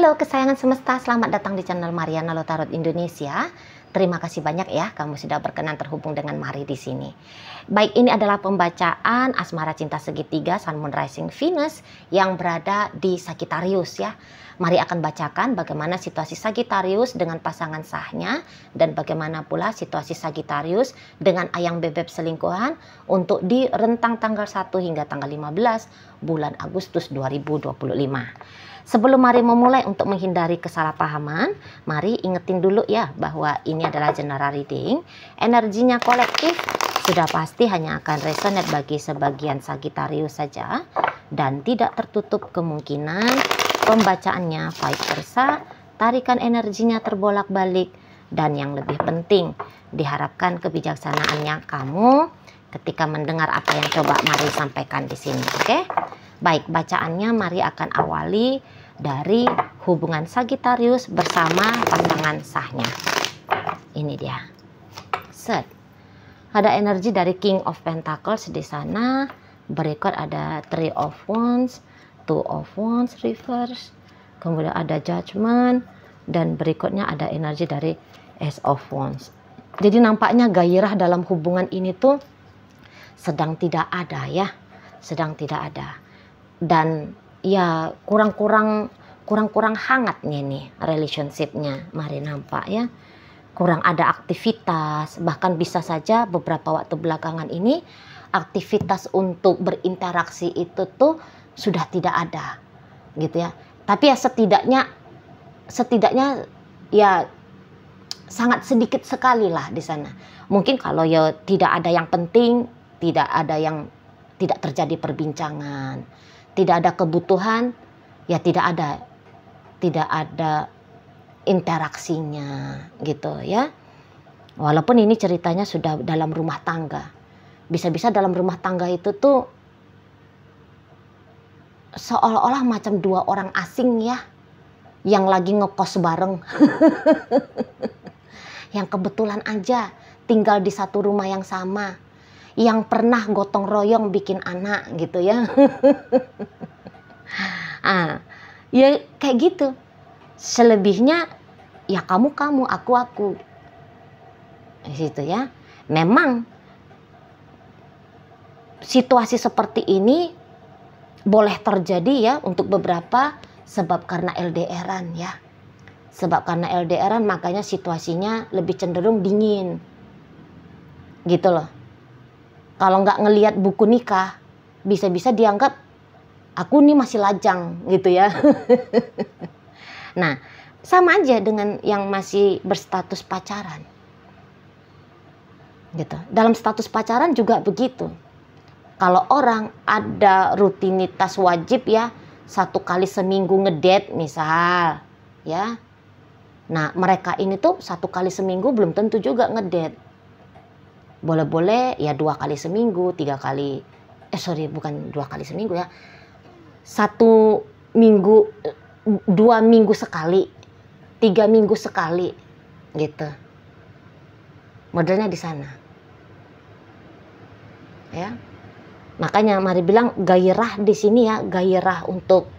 Halo kesayangan semesta, selamat datang di channel Mariana Lotarot Indonesia. Terima kasih banyak ya kamu sudah berkenan terhubung dengan Mari di sini. Baik, ini adalah pembacaan asmara cinta segitiga Sun Moon Rising Venus yang berada di Sagittarius ya. Mari akan bacakan bagaimana situasi Sagittarius dengan pasangan sahnya dan bagaimana pula situasi Sagittarius dengan ayang bebek selingkuhan untuk di rentang tanggal 1 hingga tanggal 15 bulan Agustus 2025. Sebelum mari memulai, untuk menghindari kesalahpahaman, mari ingetin dulu ya bahwa ini adalah general reading. Energinya kolektif, sudah pasti hanya akan resonate bagi sebagian Sagittarius saja dan tidak tertutup kemungkinan pembacaannya vice versa, tarikan energinya terbolak-balik, dan yang lebih penting, diharapkan kebijaksanaannya kamu ketika mendengar apa yang coba Mari sampaikan di sini, oke? Baik, bacaannya Mari akan awali dari hubungan Sagittarius bersama pasangan sahnya. Ini dia. Set. Ada energi dari King of Pentacles di sana. Berikut ada Three of Wands, Two of Wands reverse. Kemudian ada Judgment dan berikutnya ada energi dari Ace of Wands. Jadi nampaknya gairah dalam hubungan ini tuh sedang tidak ada ya. Sedang tidak ada. Dan ya kurang-kurang hangatnya nih relationshipnya, Mari nampak ya. Kurang ada aktivitas, bahkan bisa saja beberapa waktu belakangan ini aktivitas untuk berinteraksi itu tuh sudah tidak ada gitu ya. Tapi ya setidaknya ya sangat sedikit sekali lah di sana. Mungkin kalau ya tidak ada yang penting, tidak terjadi perbincangan, tidak ada kebutuhan, ya tidak ada interaksinya gitu ya. Walaupun ini ceritanya sudah dalam rumah tangga. Bisa-bisa dalam rumah tangga itu tuh seolah-olah macam dua orang asing ya, yang lagi ngekos bareng. Yang kebetulan aja tinggal di satu rumah yang sama, yang pernah gotong royong bikin anak gitu ya. Ya kayak gitu. Selebihnya ya kamu, aku. Di situ ya. Memang situasi seperti ini boleh terjadi ya untuk beberapa, sebab karena LDRan ya. Sebab karena LDRan makanya situasinya lebih cenderung dingin. Gitu loh. Kalau nggak ngelihat buku nikah, bisa-bisa dianggap aku nih masih lajang gitu ya. Nah, sama aja dengan yang masih berstatus pacaran. Gitu. Dalam status pacaran juga begitu. Kalau orang ada rutinitas wajib ya, 1 kali seminggu ngedate misal, ya. Nah, mereka ini tuh 1 kali seminggu belum tentu juga ngedate. Boleh-boleh ya 2 kali seminggu, 3 kali, bukan 2 kali seminggu ya. 1 minggu, 2 minggu sekali, 3 minggu sekali, gitu. Modelnya di sana. Ya. Makanya Mari bilang gairah di sini ya, gairah untuk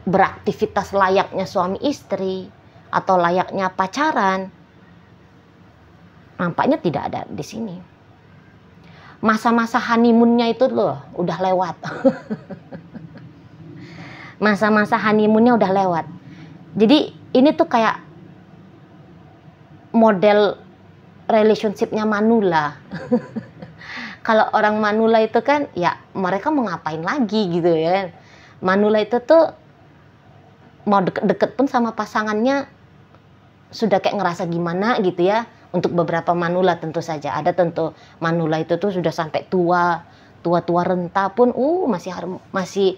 beraktivitas layaknya suami istri atau layaknya pacaran. Nampaknya tidak ada di sini. Masa-masa honeymoonnya itu loh udah lewat. Masa-masa honeymoonnya udah lewat. Jadi ini tuh kayak model relationshipnya manula. Kalau orang manula itu kan ya mereka mau ngapain lagi gitu ya. Manula itu tuh mau deket-deket pun sama pasangannya sudah kayak ngerasa gimana gitu ya. Untuk beberapa manula tentu saja. Ada tentu manula itu tuh sudah sampai tua renta pun masih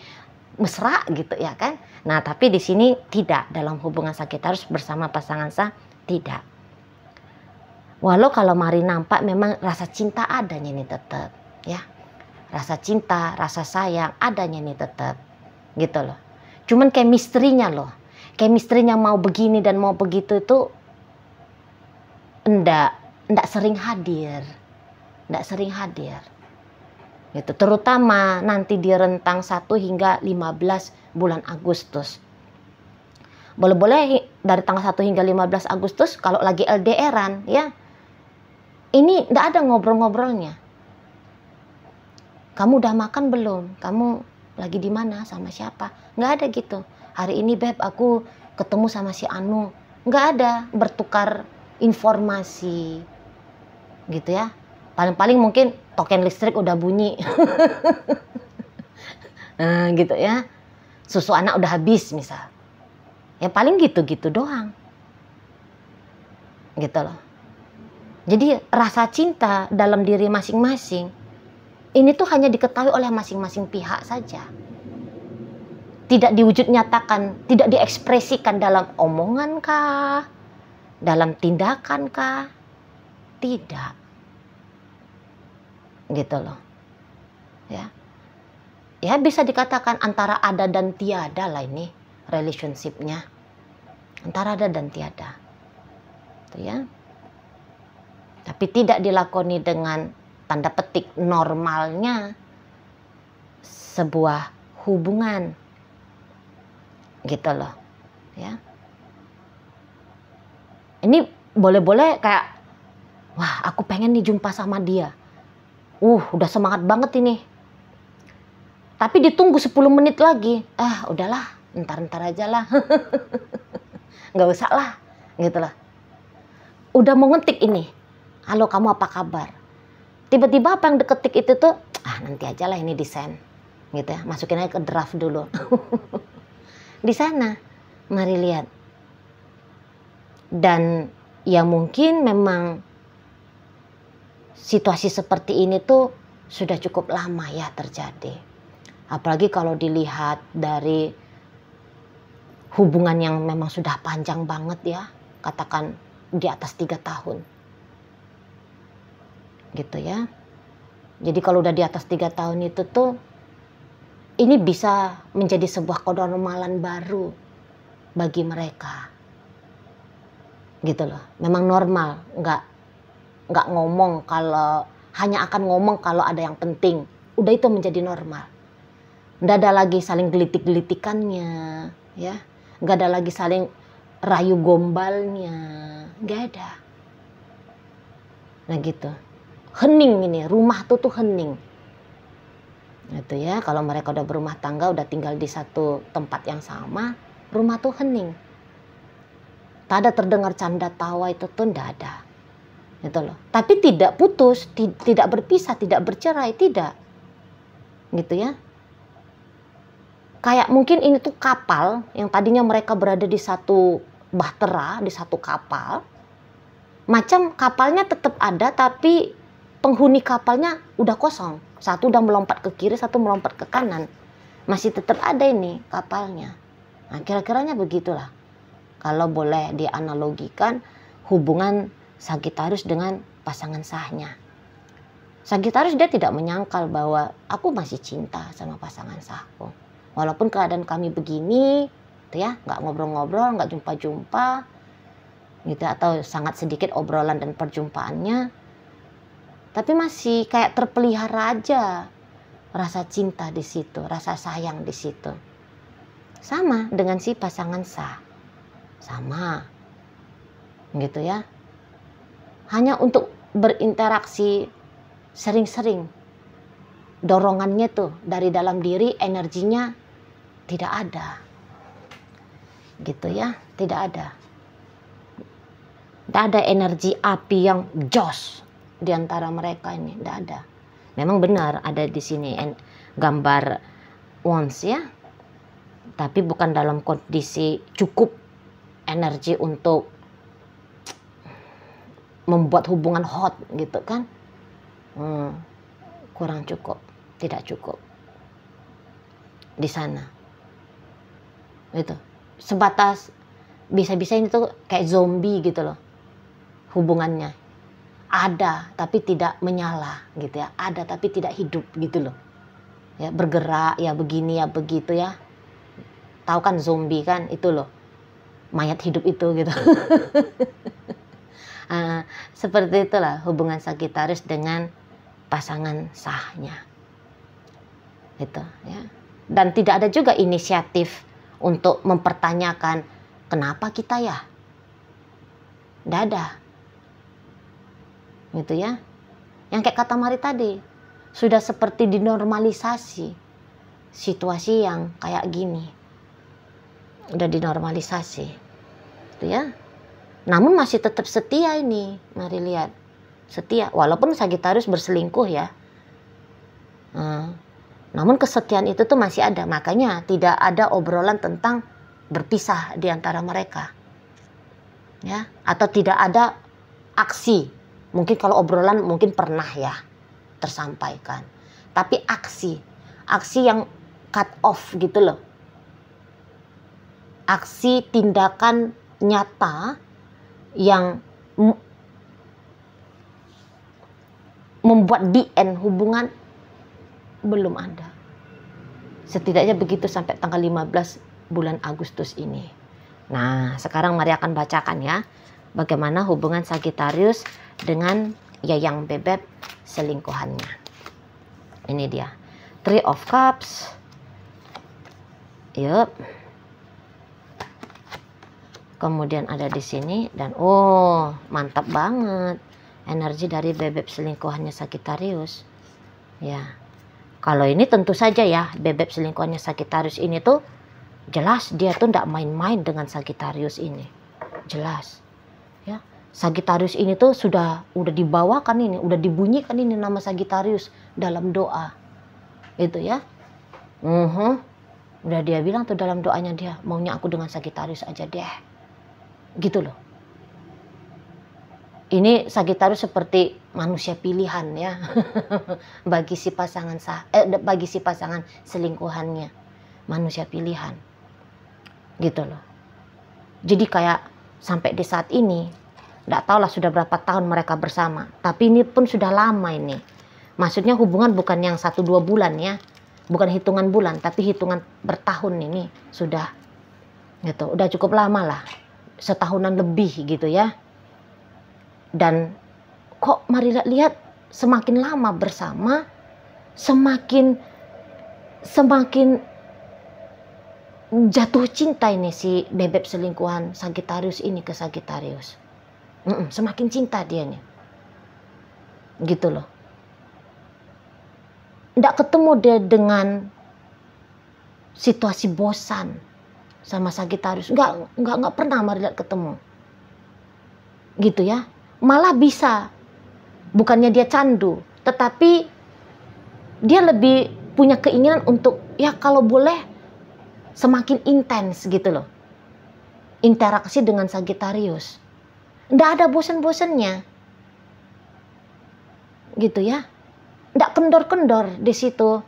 mesra gitu ya kan. Nah, tapi di sini tidak, dalam hubungan Sagittarius bersama pasangan sah tidak. Walau kalau Mari nampak memang rasa cinta adanya nih tetap ya. Rasa cinta, rasa sayang adanya nih tetap. Gitu loh. Cuman chemistry-nya loh. Chemistry-nya mau begini dan mau begitu itu enggak sering hadir. Enggak sering hadir. Gitu. Terutama nanti di rentang 1 hingga 15 bulan Agustus. Boleh-boleh dari tanggal 1 hingga 15 Agustus kalau lagi LDR-an ya. Ini nggak ada ngobrol-ngobrolnya. Kamu udah makan belum? Kamu lagi di mana? Sama siapa? Nggak ada gitu. Hari ini Beb aku ketemu sama si Anu. Nggak ada bertukar informasi gitu ya. Paling-paling mungkin token listrik udah bunyi. Nah, gitu ya. Susu anak udah habis misal. Ya paling gitu-gitu doang. Gitu loh. Jadi rasa cinta dalam diri masing-masing ini tuh hanya diketahui oleh masing-masing pihak saja. Tidak diwujud nyatakan, tidak diekspresikan dalam omongan kah? Dalam tindakan kah? Tidak. Gitu loh. Ya. Ya bisa dikatakan antara ada dan tiada lah ini relationship-nya. Antara ada dan tiada. Gitu ya. Tapi tidak dilakoni dengan tanda petik normalnya sebuah hubungan. Gitu loh. Ya. Ini boleh-boleh kayak, wah aku pengen nih jumpa sama dia. Udah semangat banget ini. Tapi ditunggu 10 menit lagi. Udahlah, ntar aja lah. Nggak usah lah, gitu lah. Udah mau ngetik ini. Halo kamu apa kabar? Tiba-tiba apa yang diketik itu tuh, nanti aja lah ini desain. Gitu ya, masukin aja ke draft dulu. Di sana, mari lihat. Dan ya mungkin memang situasi seperti ini tuh sudah cukup lama ya terjadi. Apalagi kalau dilihat dari hubungan yang memang sudah panjang banget ya. Katakan di atas 3 tahun. Gitu ya. Jadi kalau udah di atas 3 tahun itu tuh, ini bisa menjadi sebuah kenormalan baru bagi mereka. Gitu loh. Memang normal. Nggak ngomong kalau, hanya akan ngomong kalau ada yang penting. Udah itu menjadi normal. Nggak ada lagi saling gelitik-gelitikannya, ya. Nggak ada lagi saling rayu gombalnya, nggak ada. Nah gitu. Hening ini, rumah tuh hening. Gitu ya, kalau mereka udah berumah tangga, udah tinggal di satu tempat yang sama, rumah tuh hening. Tak ada terdengar canda tawa itu tuh nggak ada. Gitu loh. Tapi tidak putus, tidak berpisah, tidak bercerai, tidak. Gitu ya. Kayak mungkin ini tuh kapal yang tadinya mereka berada di satu bahtera, di satu kapal. Macam kapalnya tetap ada tapi penghuni kapalnya udah kosong. Satu udah melompat ke kiri, satu melompat ke kanan. Masih tetap ada ini kapalnya. Nah kira-kiranya begitulah. Kalau boleh dianalogikan hubungan Sagittarius dengan pasangan sahnya. Sagittarius dia tidak menyangkal bahwa aku masih cinta sama pasangan sahku. Walaupun keadaan kami begini, gitu ya, nggak ngobrol-ngobrol, nggak jumpa-jumpa, gitu, atau sangat sedikit obrolan dan perjumpaannya, tapi masih kayak terpelihara aja rasa cinta di situ, rasa sayang di situ. Sama dengan si pasangan sah, sama, gitu ya. Hanya untuk berinteraksi sering-sering. Dorongannya tuh dari dalam diri, energinya tidak ada. Gitu ya, tidak ada. Tidak ada energi api yang jos di antara mereka ini, tidak ada. Memang benar ada di sini gambar wands ya. Tapi bukan dalam kondisi cukup energi untuk membuat hubungan hot gitu kan. Kurang cukup, tidak cukup di sana. Itu sebatas bisa-bisa ini tuh kayak zombie gitu loh hubungannya. Ada tapi tidak menyala gitu ya. Ada tapi tidak hidup gitu loh. Ya bergerak ya begini ya begitu ya. Tahu kan zombie kan itu loh. Mayat hidup itu gitu. Seperti itulah hubungan Sagittarius dengan pasangan sahnya. Itu ya. Dan tidak ada juga inisiatif untuk mempertanyakan Kenapa kita ya? Nggak ada. Gitu ya. Yang kayak kata Mari tadi, sudah seperti dinormalisasi situasi yang kayak gini. Udah dinormalisasi. Gitu ya. Namun masih tetap setia ini. Mari lihat. Setia. Walaupun Sagittarius berselingkuh ya. Namun kesetiaan itu tuh masih ada. Makanya tidak ada obrolan tentang berpisah di antara mereka. Ya, atau tidak ada aksi. Mungkin kalau obrolan mungkin pernah ya tersampaikan. Tapi aksi yang cut off gitu loh. Aksi tindakan nyata yang membuat the end hubungan belum ada. Setidaknya begitu sampai tanggal 15 bulan Agustus ini. Nah, sekarang mari akan bacakan ya. Bagaimana hubungan Sagittarius dengan Yayang Bebek selingkuhannya. Ini dia. Three of Cups. Yup. Kemudian ada di sini. Dan oh, mantap banget. Energi dari bebek selingkuhannya Sagittarius. Ya. Kalau ini tentu saja ya, bebek selingkuhannya Sagittarius ini tuh jelas dia tuh nggak main-main dengan Sagittarius ini. Jelas. Ya. Sagittarius ini tuh udah dibawakan ini, udah dibunyikan ini nama Sagittarius dalam doa. Itu ya. Udah dia bilang tuh dalam doanya dia, maunya aku dengan Sagittarius aja deh. Gitu loh. Ini Sagittarius seperti manusia pilihan ya. bagi si pasangan selingkuhannya. Manusia pilihan. Gitu loh. Jadi kayak sampai di saat ini nggak tahu lah sudah berapa tahun mereka bersama. Tapi ini pun sudah lama ini. Maksudnya hubungan bukan yang 1-2 bulan ya. Bukan hitungan bulan, tapi hitungan bertahun ini sudah. Gitu. Udah cukup lama lah. Setahunan lebih gitu ya. Dan kok mari lihat semakin lama bersama semakin jatuh cinta ini si bebek selingkuhan Sagittarius ini ke Sagittarius. Semakin cinta dia nih. Gitu loh. Nggak ketemu dia dengan situasi bosan sama Sagittarius. Nggak pernah mari lihat ketemu. Gitu ya. Malah bisa, bukannya dia candu, tetapi dia lebih punya keinginan untuk ya kalau boleh semakin intens gitu loh. Interaksi dengan Sagittarius. Nggak ada bosan-bosannya. Gitu ya. Nggak kendor-kendor di situ.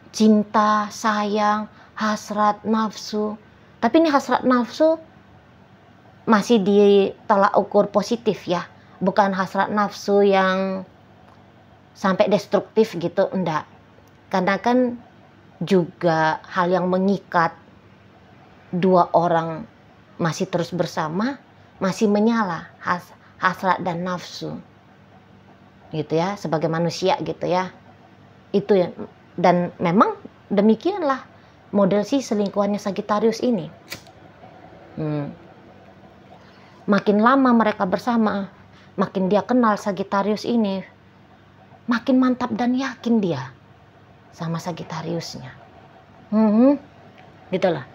Cinta, sayang, hasrat, nafsu. Tapi ini hasrat nafsu masih ditolak ukur positif ya. Bukan hasrat nafsu yang sampai destruktif gitu, enggak. Karena kan juga hal yang mengikat dua orang masih terus bersama, masih menyala hasrat dan nafsu. Gitu ya, sebagai manusia gitu ya. Itu ya. Dan memang demikianlah model si selingkuhannya Sagittarius ini. Makin lama mereka bersama, makin dia kenal Sagittarius ini, makin mantap dan yakin dia sama Sagittariusnya. Gitu lah.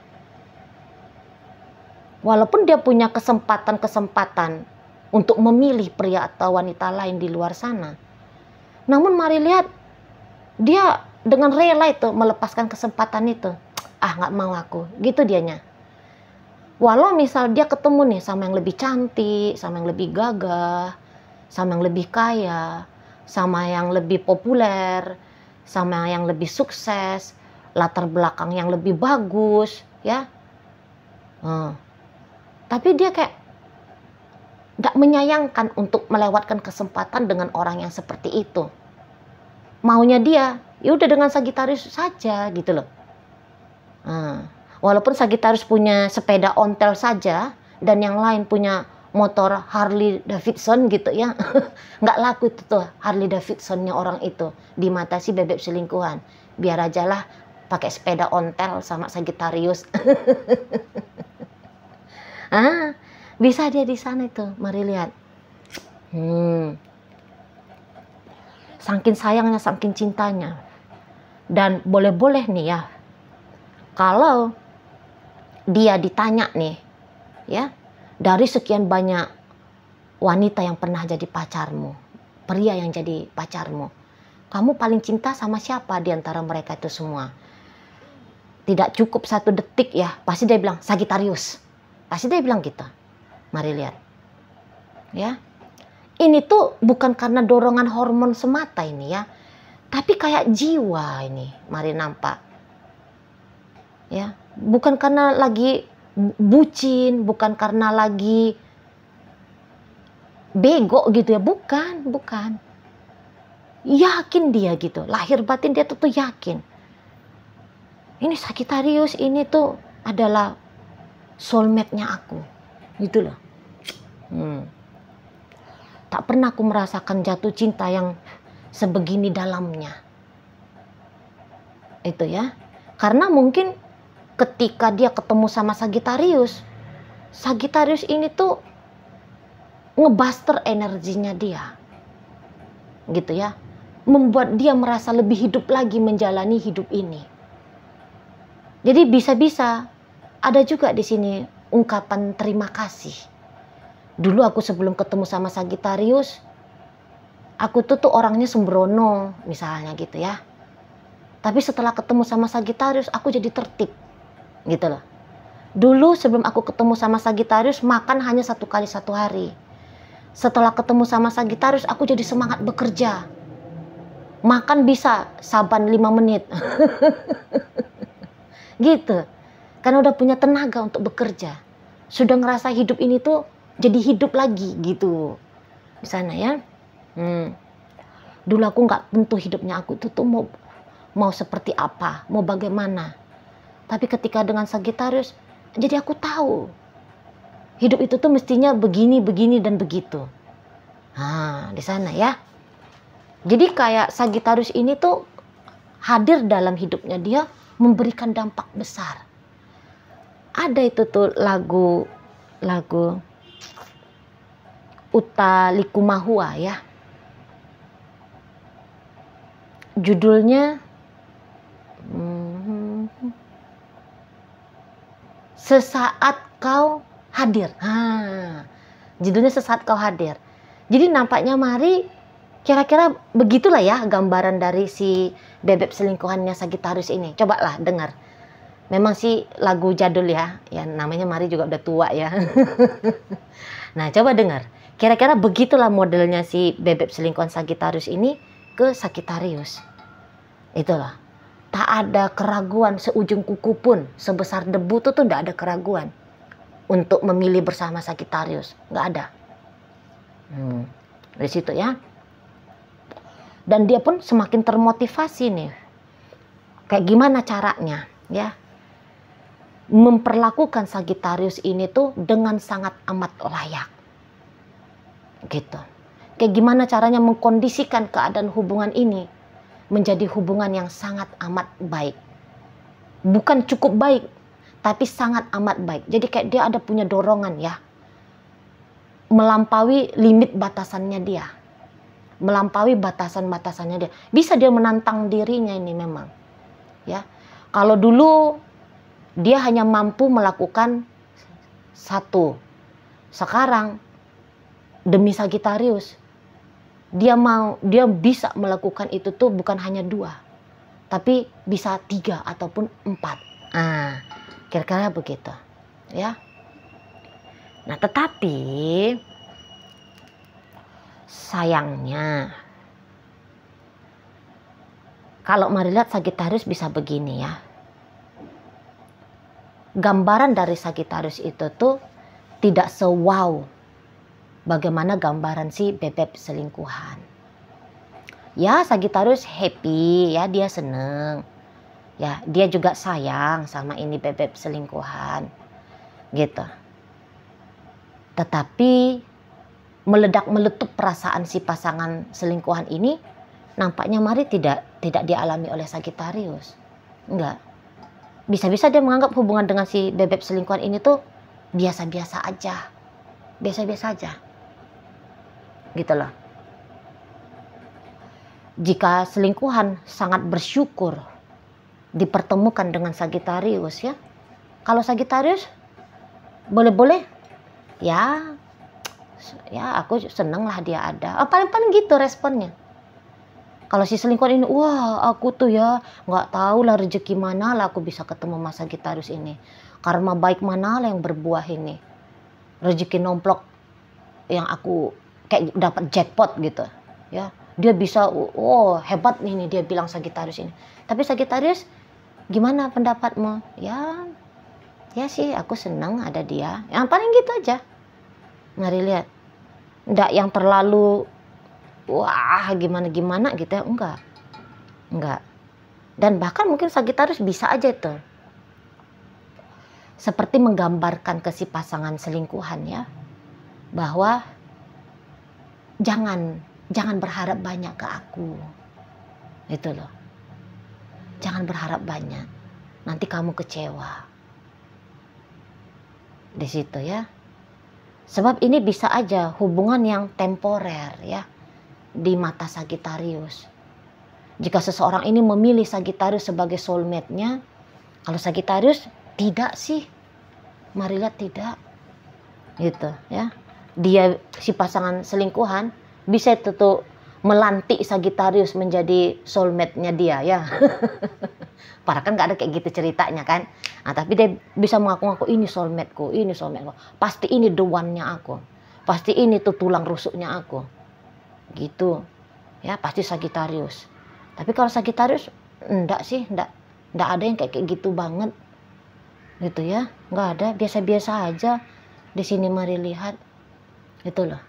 Walaupun dia punya kesempatan untuk memilih pria atau wanita lain di luar sana, namun mari lihat dia dengan rela itu melepaskan kesempatan itu. Nggak mau aku, gitu dianya. Walau misal dia ketemu nih sama yang lebih cantik, sama yang lebih gagah, sama yang lebih kaya, sama yang lebih populer, sama yang lebih sukses, latar belakang yang lebih bagus, ya. Tapi dia kayak gak menyayangkan untuk melewatkan kesempatan dengan orang yang seperti itu. Maunya dia, ya udah dengan Sagittarius saja gitu loh. Walaupun Sagittarius punya sepeda ontel saja dan yang lain punya motor Harley Davidson gitu ya. Nggak laku itu tuh Harley Davidsonnya orang itu di mata si bebek selingkuhan. Biar aja lah pakai sepeda ontel sama Sagittarius. Ah, bisa dia di sana itu. Mari lihat. Saking sayangnya, saking cintanya. Dan boleh-boleh nih ya, kalau dia ditanya nih, ya, dari sekian banyak wanita yang pernah jadi pacarmu, pria yang jadi pacarmu, kamu paling cinta sama siapa di antara mereka itu semua? Tidak cukup 1 detik ya, pasti dia bilang Sagittarius. Pasti dia bilang gitu. Mari lihat. Ya. Ini tuh bukan karena dorongan hormon semata ini ya, tapi kayak jiwa ini. Mari nampak. Ya, bukan karena lagi bucin, bukan karena lagi bego gitu ya, bukan. Yakin dia gitu, lahir batin dia tuh yakin. Ini Sagittarius ini tuh adalah soulmate-nya aku, gitu loh. Tak pernah aku merasakan jatuh cinta yang sebegini dalamnya. Itu ya, karena mungkin ketika dia ketemu sama Sagittarius ini tuh ngebuster energinya dia, gitu ya, membuat dia merasa lebih hidup lagi menjalani hidup ini. Jadi bisa-bisa ada juga di sini ungkapan terima kasih. Dulu aku sebelum ketemu sama Sagittarius, aku tuh orangnya sembrono misalnya gitu ya. Tapi setelah ketemu sama Sagittarius, aku jadi tertib, gitu loh. Dulu sebelum aku ketemu sama Sagittarius, makan hanya 1 kali 1 hari. Setelah ketemu sama Sagittarius, aku jadi semangat bekerja. Makan bisa saban 5 menit. Gitu. Karena udah punya tenaga untuk bekerja. Sudah ngerasa hidup ini tuh jadi hidup lagi gitu. Di sana ya. Dulu aku nggak tentu hidupnya aku tuh mau seperti apa, mau bagaimana. Tapi ketika dengan Sagittarius, jadi aku tahu hidup itu tuh mestinya begini, dan begitu. Nah, di sana ya. Jadi kayak Sagittarius ini tuh hadir dalam hidupnya dia, memberikan dampak besar. Ada itu tuh lagu Utha Likumahua ya. Judulnya Sesaat Kau Hadir. Judulnya Sesaat Kau Hadir. Jadi nampaknya Mari kira-kira begitulah ya gambaran dari si bebek selingkuhannya Sagittarius ini. Cobalah dengar. Memang sih lagu jadul ya. Ya namanya Mari juga udah tua ya. Nah, coba dengar. Kira-kira begitulah modelnya si bebek selingkuhan Sagittarius ini ke Sagittarius. Itulah. Tak ada keraguan seujung kuku pun. Sebesar debu tuh tidak ada keraguan untuk memilih bersama Sagittarius. Nggak ada. Dari situ ya. Dan dia pun semakin termotivasi nih. Kayak gimana caranya ya. Memperlakukan Sagittarius ini tuh dengan sangat amat layak. Gitu. Kayak gimana caranya mengkondisikan keadaan hubungan ini menjadi hubungan yang sangat amat baik. Bukan cukup baik, tapi sangat amat baik. Jadi kayak dia ada punya dorongan ya. Melampaui limit batasannya dia. Melampaui batasan-batasannya dia. Bisa dia menantang dirinya ini memang. Ya. Kalau dulu dia hanya mampu melakukan 1. Sekarang demi Sagittarius dia bisa melakukan itu tuh bukan hanya 2, tapi bisa 3 ataupun 4. Kira-kira begitu ya. Nah, tetapi sayangnya kalau Mari lihat Sagittarius bisa begini ya. Gambaran dari Sagittarius itu tuh tidak se-wow bagaimana gambaran si bebek selingkuhan. Ya, Sagittarius happy ya, dia seneng. Ya, dia juga sayang sama ini bebek selingkuhan. Gitu. Tetapi meledak-meletup perasaan si pasangan selingkuhan ini nampaknya Mari tidak dialami oleh Sagittarius. Enggak. Bisa-bisa dia menganggap hubungan dengan si bebek selingkuhan ini tuh biasa-biasa aja. Biasa-biasa aja. Gitu loh. Jika selingkuhan sangat bersyukur dipertemukan dengan Sagittarius ya. Kalau Sagittarius boleh-boleh ya aku seneng lah dia ada. Paling-paling gitu responnya. Kalau si selingkuhan ini, wah aku tuh ya nggak tahu lah rezeki mana lah aku bisa ketemu sama Sagittarius ini. Karma baik mana lah yang berbuah ini. Rezeki nomplok yang aku kayak dapat jackpot gitu ya. Dia bisa, oh hebat nih dia bilang Sagittarius ini. Tapi Sagittarius gimana pendapatmu? Ya sih aku senang ada dia. Yang paling gitu aja. Mari lihat. Nggak yang terlalu wah gimana-gimana gitu ya. Enggak. Dan bahkan mungkin Sagittarius bisa aja itu. Seperti menggambarkan ke si pasangan selingkuhan ya. Bahwa jangan berharap banyak ke aku. Itu loh. Jangan berharap banyak. Nanti kamu kecewa. Di situ ya. Sebab ini bisa aja hubungan yang temporer ya di mata Sagittarius. Jika seseorang ini memilih Sagittarius sebagai soulmate-nya, kalau Sagittarius tidak sih. Mari lihat tidak. Gitu ya. Dia si pasangan selingkuhan bisa itu tuh melantik Sagittarius menjadi soulmate-nya dia ya. Padahal kan gak ada kayak gitu ceritanya kan. Nah, tapi dia bisa mengaku-ngaku ini soulmate-ku. Pasti ini the one-nya aku. Pasti ini tuh tulang rusuknya aku. Gitu. Ya, pasti Sagittarius. Tapi kalau Sagittarius enggak sih, enggak ada yang kayak gitu banget. Gitu ya. Enggak ada, biasa-biasa aja. Di sini mari lihat. Itu loh.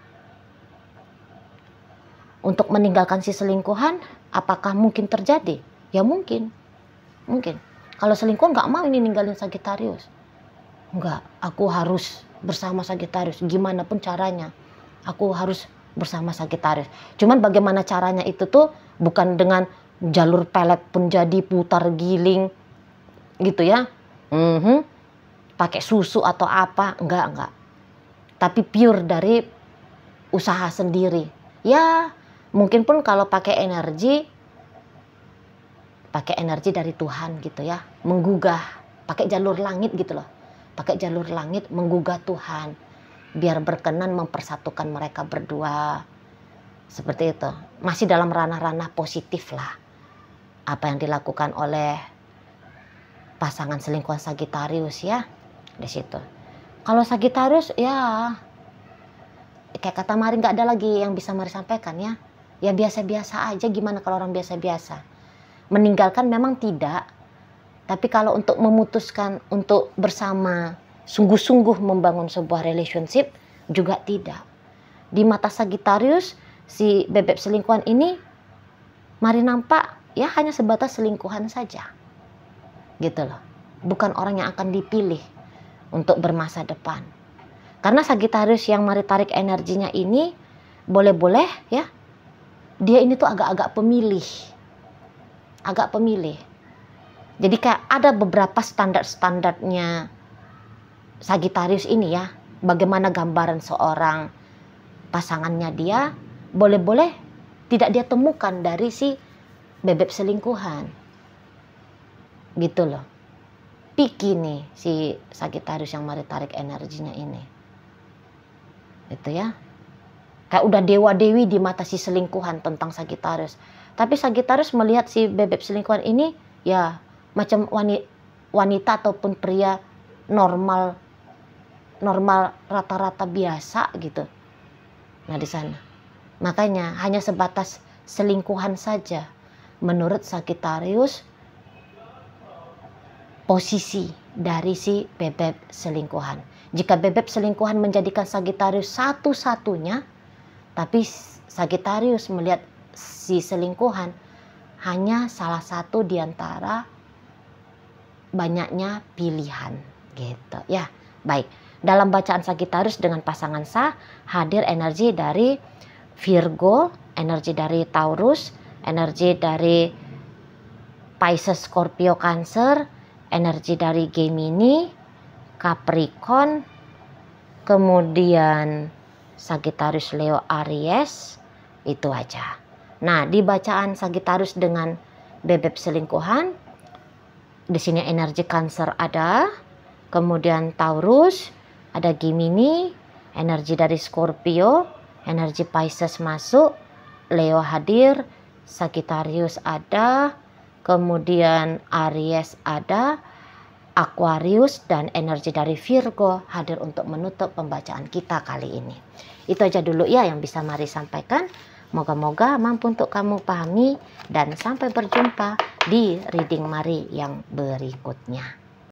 Untuk meninggalkan si selingkuhan, apakah mungkin terjadi? Ya mungkin. Kalau selingkuh nggak mau ini ninggalin Sagittarius. Nggak, aku harus bersama Sagittarius. Gimana pun caranya, aku harus bersama Sagittarius. Cuman bagaimana caranya itu tuh bukan dengan jalur pelet pun jadi putar giling gitu ya. Pakai susu atau apa? Enggak. Tapi pure dari usaha sendiri. Ya, mungkin pun kalau pakai energi dari Tuhan gitu ya, menggugah, pakai jalur langit gitu loh, pakai jalur langit menggugah Tuhan, biar berkenan mempersatukan mereka berdua, seperti itu. Masih dalam ranah-ranah positif lah, apa yang dilakukan oleh pasangan selingkuhan Sagittarius ya, di situ. Kalau Sagittarius ya, kayak kata Mari nggak ada lagi yang bisa Mari sampaikan ya, ya biasa-biasa aja. Gimana kalau orang biasa-biasa? Meninggalkan memang tidak, tapi kalau untuk memutuskan untuk bersama sungguh-sungguh membangun sebuah relationship juga tidak. Di mata Sagittarius, si bebek selingkuhan ini Mari nampak ya hanya sebatas selingkuhan saja. Gitu loh. Bukan orang yang akan dipilih untuk bermasa depan. Karena Sagittarius yang Mari tarik energinya ini boleh-boleh ya, dia ini tuh agak-agak pemilih. Jadi kayak ada beberapa standar-standarnya Sagittarius ini ya. Bagaimana gambaran seorang pasangannya dia, boleh-boleh tidak dia temukan dari si bebek selingkuhan. Gitu loh. Picky nih si Sagittarius yang Mari tarik energinya ini. Itu ya. Kayak udah dewa-dewi di mata si selingkuhan tentang Sagittarius. Tapi Sagittarius melihat si bebek selingkuhan ini ya macam wanita ataupun pria normal rata-rata biasa gitu. Nah di sana. Makanya hanya sebatas selingkuhan saja menurut Sagittarius posisi dari si bebek selingkuhan. Jika bebek selingkuhan menjadikan Sagittarius satu-satunya, tapi Sagittarius melihat si selingkuhan hanya salah satu di antara banyaknya pilihan gitu ya. Baik, dalam bacaan Sagittarius dengan pasangan sah hadir energi dari Virgo, energi dari Taurus, energi dari Pisces, Scorpio, Cancer, energi dari Gemini, Capricorn, kemudian Sagittarius, Leo, Aries, itu aja. Nah, di bacaan Sagittarius dengan bebek selingkuhan, di sini energi Cancer ada, kemudian Taurus, ada Gemini, energi dari Scorpio, energi Pisces masuk, Leo hadir, Sagittarius ada, kemudian Aries ada, Aquarius dan energi dari Virgo hadir untuk menutup pembacaan kita kali ini. Itu aja dulu ya yang bisa Mari sampaikan. Moga-moga mampu untuk kamu pahami, dan sampai berjumpa di reading Mari yang berikutnya.